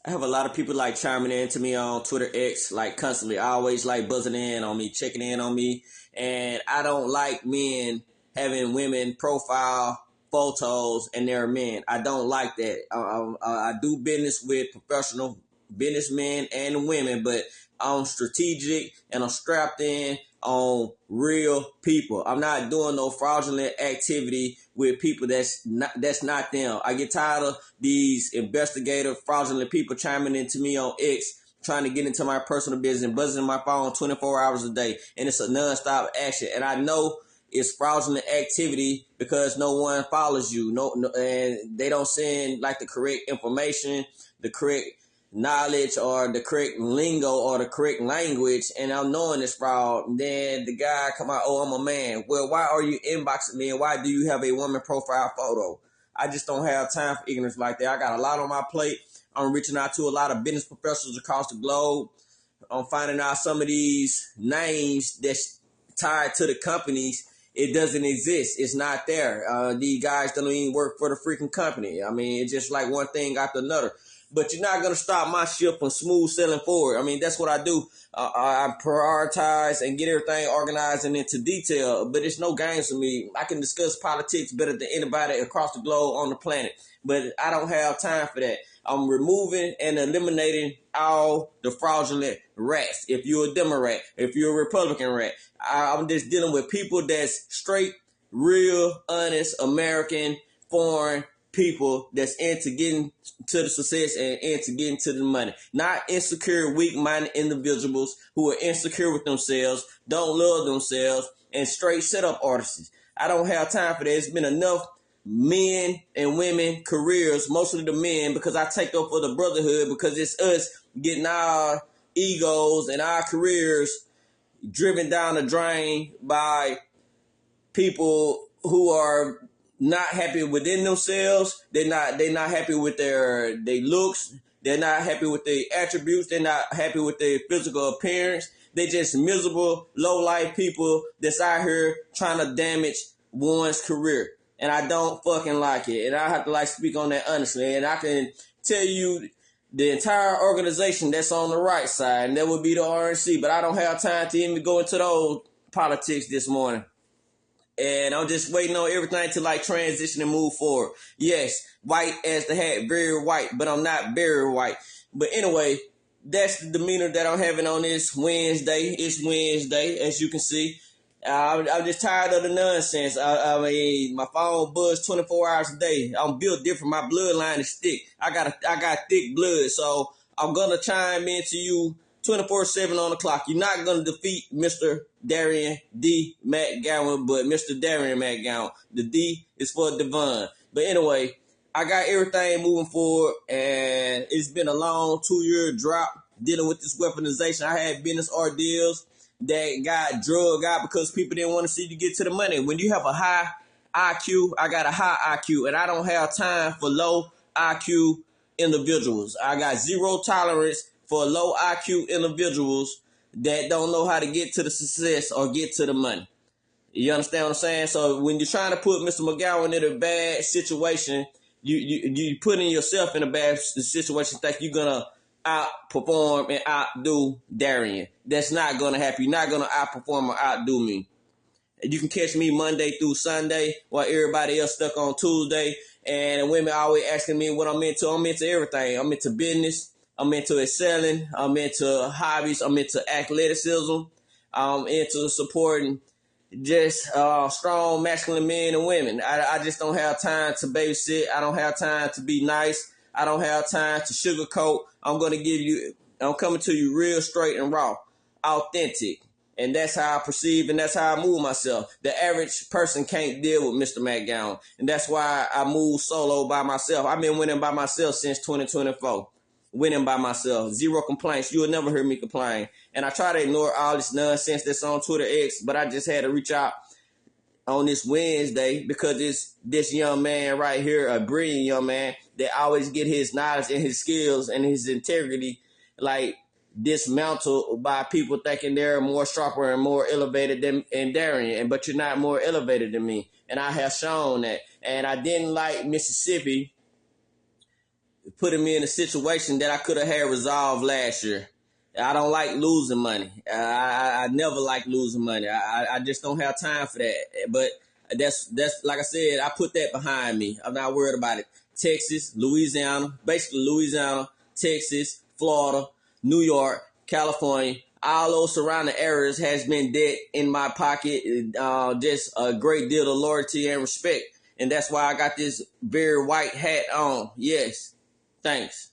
I have a lot of people like chiming in to me on Twitter X, like constantly, always like buzzing in on me, checking in on me. And I don't like men having women profile photos and they're men. I don't like that. I do business with professional businessmen and women, but I'm strategic and I'm strapped in on real people. I'm not doing no fraudulent activity with people that's not them. I get tired of these investigative fraudulent people chiming into me on X trying to get into my personal business and buzzing my phone 24 hours a day, and it's a nonstop action. And I know it's fraudulent activity because no one follows you, and they don't send like the correct information, the correct knowledge, or the correct lingo, or the correct language, and I'm knowing it's fraud. Then the guy come out, oh, I'm a man. Well, why are you inboxing me, and why do you have a woman profile photo? I just don't have time for ignorance like that. I got a lot on my plate. I'm reaching out to a lot of business professionals across the globe. I'm finding out some of these names that's tied to the companies. It doesn't exist. It's not there. These guys don't even work for the freaking company. I mean, it's just like one thing after another. But you're not going to stop my ship from smooth sailing forward. I mean, that's what I do. I prioritize and get everything organized and into detail. But it's no games for me. I can discuss politics better than anybody across the globe on the planet. But I don't have time for that. I'm removing and eliminating all the fraudulent rats. If you're a Democrat, if you're a Republican rat, I'm just dealing with people that's straight, real, honest, American, foreign people that's into getting to the success and into getting to the money. Not insecure, weak-minded individuals who are insecure with themselves, don't love themselves, and straight setup artists. I don't have time for that. It's been enough men and women careers, mostly the men, because I take up for the brotherhood, because it's us getting our egos and our careers driven down the drain by people who are not happy within themselves. They're not happy with their looks. They're not happy with their attributes. They're not happy with their physical appearance. They just miserable, low-life people that's out here trying to damage one's career. And I don't fucking like it. And I have to speak on that honestly. And I can tell you the entire organization that's on the right side, and that would be the RNC. But I don't have time to even go into those politics this morning. And I'm just waiting on everything to transition and move forward. Yes, white as the hat, very white, but I'm not very white. But anyway, that's the demeanor that I'm having on this Wednesday. It's Wednesday, as you can see. I'm just tired of the nonsense. I mean, my phone buzzes 24 hours a day. I'm built different. My bloodline is thick. I got thick blood, so I'm gonna chime into you 24/7 on the clock. You're not gonna defeat Mr. Darian D. McGowan, but Mr. Darian McGowan. The D is for Devon. But anyway, I got everything moving forward, and it's been a long 2-year drop dealing with this weaponization. I had business ordeals that got drug out because people didn't want to see you get to the money. When you have a high IQ, I got a high IQ, and I don't have time for low IQ individuals. I got zero tolerance for low IQ individuals that don't know how to get to the success or get to the money. You understand what I'm saying? So when you're trying to put Mr. McGowan in a bad situation, you putting yourself in a bad situation, think you're going to outperform and outdo Darian. That's not going to happen. You're not going to outperform or outdo me. You can catch me Monday through Sunday while everybody else stuck on Tuesday. And women always asking me what I'm into. I'm into everything. I'm into business. I'm into excelling. I'm into hobbies. I'm into athleticism. I'm into supporting just strong masculine men and women. I just don't have time to babysit. I don't have time to be nice. I don't have time to sugarcoat. I'm coming to you real straight and raw, authentic. And that's how I perceive and that's how I move myself. The average person can't deal with Mr. McGowan. And that's why I move solo by myself. I've been winning by myself since 2024. Winning by myself. Zero complaints. You will never hear me complain. And I try to ignore all this nonsense that's on Twitter X, but I just had to reach out on this Wednesday because it's this young man right here, a brilliant young man that always get his knowledge and his skills and his integrity dismantled by people thinking they're more sharper and more elevated than Darian, but you're not more elevated than me. And I have shown that. And I didn't like Mississippi putting me in a situation that I could have had resolved last year. I don't like losing money. I never like losing money. I just don't have time for that. But that's like I said, I put that behind me. I'm not worried about it. Texas, Louisiana, basically Louisiana, Texas, Florida, New York, California, all those surrounding areas has been debt in my pocket. Just a great deal of loyalty and respect. And that's why I got this very white hat on. Yes. Thanks.